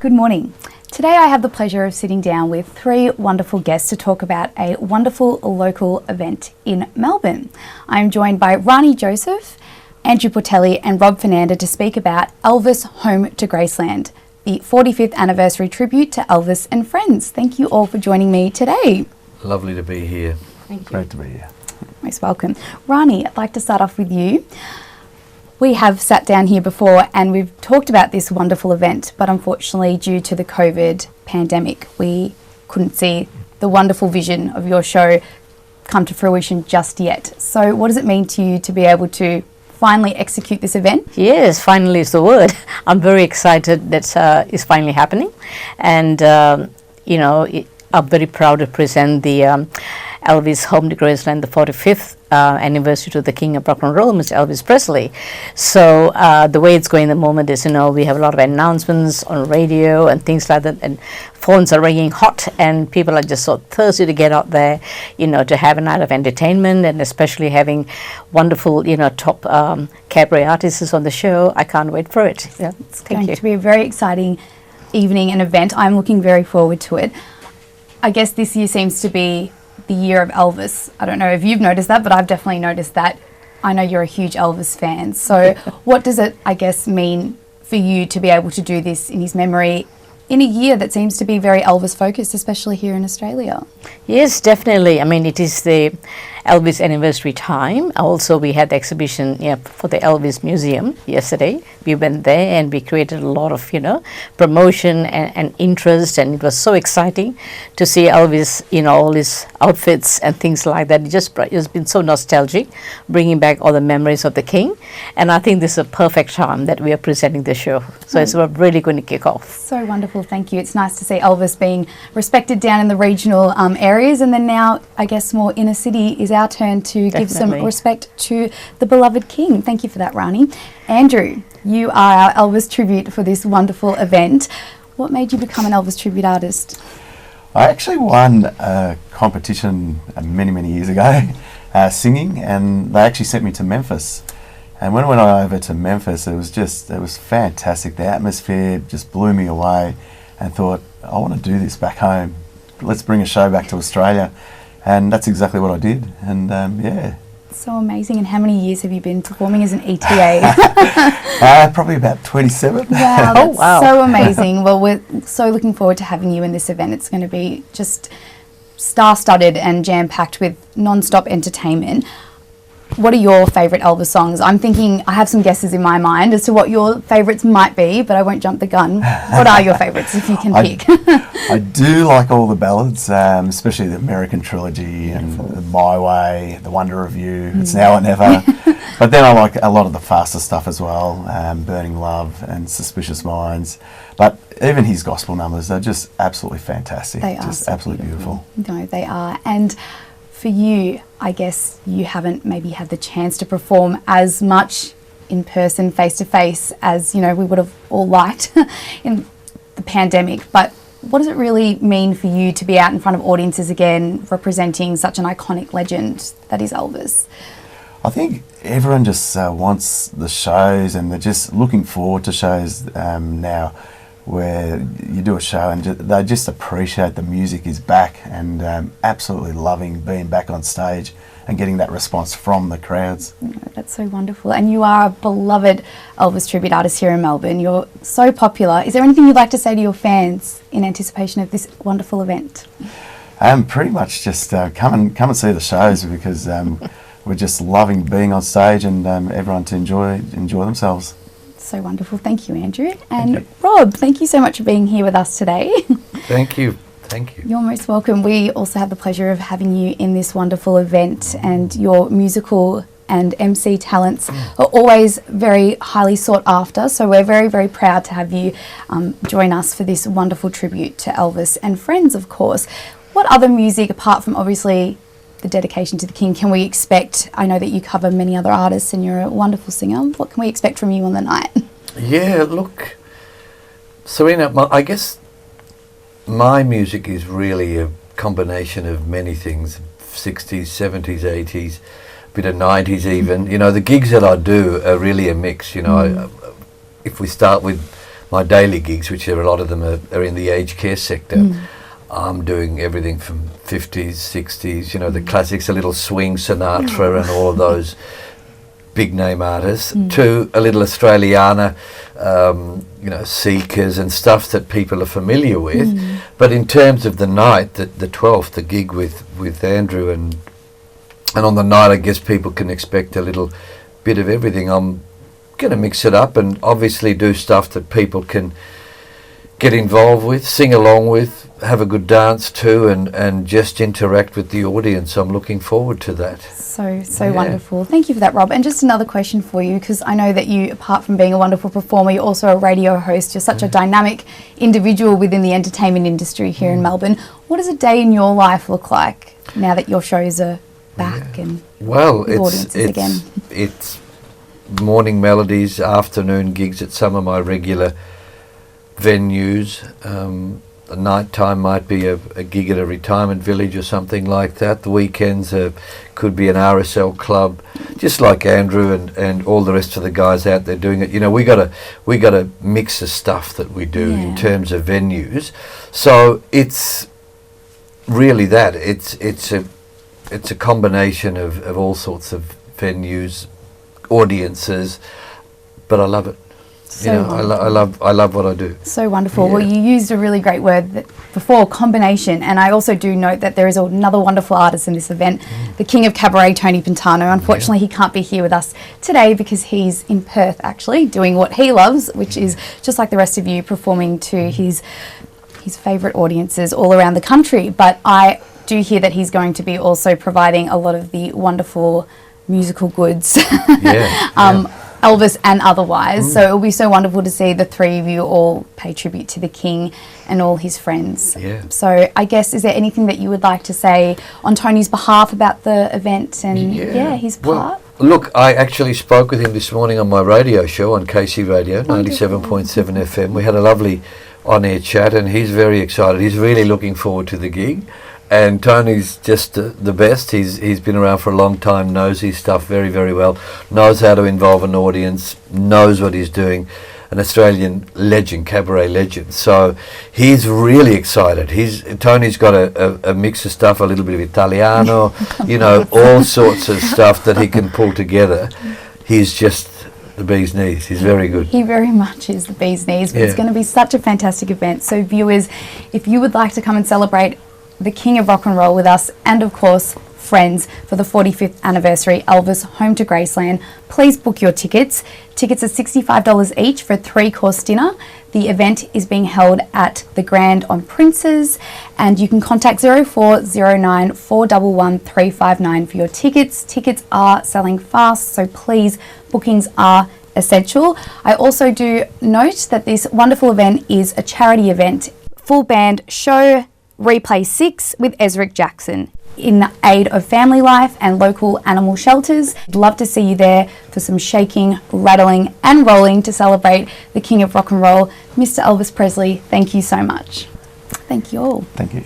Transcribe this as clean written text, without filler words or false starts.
Good morning. Today I have the pleasure of sitting down with three wonderful guests to talk about a wonderful local event in Melbourne. I'm joined by Rani Joseph, Andrew Portelli and Rob Fernanda to speak about Elvis Home to Graceland, the 45th anniversary tribute to Elvis and friends. Thank you all for joining me today. Lovely to be here. Thank you. Great to be here. Most welcome. Rani, I'd like to start off with you. We have sat down here before and we've talked about this wonderful event, but unfortunately due to the COVID pandemic, we couldn't see the wonderful vision of your show come to fruition just yet. So what does it mean to you to be able to finally execute this event? Yes, finally is the word. I'm very excited that it's finally happening. And, I'm very proud to present the Elvis Home to Graceland, the 45th anniversary to the King of Rock and Roll, Mr. Elvis Presley. So the way it's going at the moment is, we have a lot of announcements on radio and things like that, and phones are ringing hot, and people are just so thirsty to get out there, to have a night of entertainment, and especially having wonderful, top cabaret artists on the show. I can't wait for it. Yeah, it's going to be a very exciting evening and event. I'm looking very forward to it. I guess this year seems to be the year of Elvis. I don't know if you've noticed that, but I've definitely noticed that. I know you're a huge Elvis fan. So what does it, I guess, mean for you to be able to do this in his memory in a year that seems to be very Elvis focused, especially here in Australia? Yes, definitely. I mean, it is the Elvis anniversary time. Also, we had the exhibition for the Elvis Museum yesterday. We went there and we created a lot of, promotion and interest, and it was so exciting to see Elvis, all his outfits and things like that. It's been so nostalgic, bringing back all the memories of the King. And I think this is a perfect time that we are presenting the show. So it's really going to kick off. So wonderful. Thank you. It's nice to see Elvis being respected down in the regional areas, and then now, I guess, more inner city is our turn to give some respect to the beloved King. Thank you for that, Rani. Andrew, you are our Elvis tribute for this wonderful event. What made you become an Elvis tribute artist? I actually won a competition many, many years ago singing, and they actually sent me to Memphis. And when I went over to Memphis, it was fantastic. The atmosphere just blew me away, and thought, I want to do this back home. Let's bring a show back to Australia. And that's exactly what I did. And yeah. So amazing. And how many years have you been performing as an ETA? Probably about 27. Wow, that's so amazing. Well, we're so looking forward to having you in this event. It's going to be just star-studded and jam-packed with non-stop entertainment. What are your favourite Elvis songs? I'm thinking, I have some guesses in my mind as to what your favourites might be, but I won't jump the gun. What are your favourites, if you can pick? I do like all the ballads, especially the American Trilogy and My Way, The Wonder of You, It's Now or Never. But then I like a lot of the faster stuff as well, Burning Love and Suspicious Minds. But even his gospel numbers are just absolutely fantastic. They are just so absolutely beautiful. No, they are. And for you, I guess you haven't maybe had the chance to perform as much in person, face to face, as we would have all liked in the pandemic. But what does it really mean for you to be out in front of audiences again, representing such an iconic legend that is Elvis? I think everyone just wants the shows, and they're just looking forward to shows now, where you do a show and they just appreciate the music is back, and absolutely loving being back on stage and getting that response from the crowds. That's so wonderful. And you are a beloved Elvis tribute artist here in Melbourne. You're so popular. Is there anything you'd like to say to your fans in anticipation of this wonderful event? Pretty much just come and see the shows, because we're just loving being on stage, and everyone to enjoy themselves. So wonderful. Thank you, Andrew. And Rob, thank you so much for being here with us today. Thank you. Thank you. You're most welcome. We also have the pleasure of having you in this wonderful event, and your musical and MC talents are always very highly sought after. So we're very, very proud to have you join us for this wonderful tribute to Elvis and friends, of course. What other music, apart from obviously the dedication to the King, can we expect? I know that you cover many other artists and you're a wonderful singer. What can we expect from you on the night? Yeah, look, Serena, I guess my music is really a combination of many things, 60s, 70s, 80s, a bit of 90s even. The gigs that I do are really a mix, if we start with my daily gigs, which are a lot of them are in the aged care sector. I'm doing everything from 50s, 60s, you know, the classics, a little swing, Sinatra and all of those big name artists, to a little Australiana, you know, Seekers and stuff that people are familiar with. But in terms of the night, the 12th, the gig with Andrew, and on the night I guess people can expect a little bit of everything. I'm going to mix it up and obviously do stuff that people can get involved with, sing along with, have a good dance too, and just interact with the audience. I'm looking forward to that. So wonderful. Thank you for that, Rob. And just another question for you, because I know that you, apart from being a wonderful performer, you're also a radio host. You're such a dynamic individual within the entertainment industry here in Melbourne. What does a day in your life look like now that your shows are back and with audiences again? It's morning melodies, afternoon gigs at some of my regular venues. The night time might be a gig at a retirement village or something like that. The weekends could be an RSL club, just like Andrew and all the rest of the guys out there doing it. You know, we got a mix of stuff that we do in terms of venues. So it's really that. It's a combination of all sorts of venues, audiences, but I love it. So you know, I love what I do. So wonderful. Well, you used a really great word before, combination, and I also do note that there is another wonderful artist in this event, the King of Cabaret, Tony Pintano. Unfortunately, he can't be here with us today because he's in Perth, actually, doing what he loves, which is, just like the rest of you, performing to his favourite audiences all around the country. But I do hear that he's going to be also providing a lot of the wonderful musical goods. Elvis and otherwise. So it'll be so wonderful to see the three of you all pay tribute to the King and all his friends. So I guess, is there anything that you would like to say on Tony's behalf about the event and his part? Well, look, I actually spoke with him this morning on my radio show on KC Radio, 97.7 FM. We had a lovely on-air chat and he's very excited. He's really looking forward to the gig. And Tony's just the best. He's been around for a long time, knows his stuff very, very well, knows how to involve an audience, knows what he's doing. An Australian legend, cabaret legend. So he's really excited. Tony's got a mix of stuff, a little bit of Italiano, you know, all sorts of stuff that he can pull together. He's just the bee's knees. He's very good. He very much is the bee's knees. But it's going to be such a fantastic event. So viewers, if you would like to come and celebrate the King of Rock and Roll with us, and of course friends, for the 45th anniversary Elvis Home to Graceland, please book your tickets. Tickets are $65 each for a 3-course dinner. The event is being held at the Grand on Princes, and you can contact 0409 411 359 for your tickets. Tickets are selling fast, so please, bookings are essential. I also do note that this wonderful event is a charity event, full band show, Replay 6 with Ezric Jackson in aid of family life and local animal shelters. I'd love to see you there for some shaking, rattling and rolling to celebrate the King of Rock and Roll, Mr. Elvis Presley. Thank you so much. Thank you all. Thank you.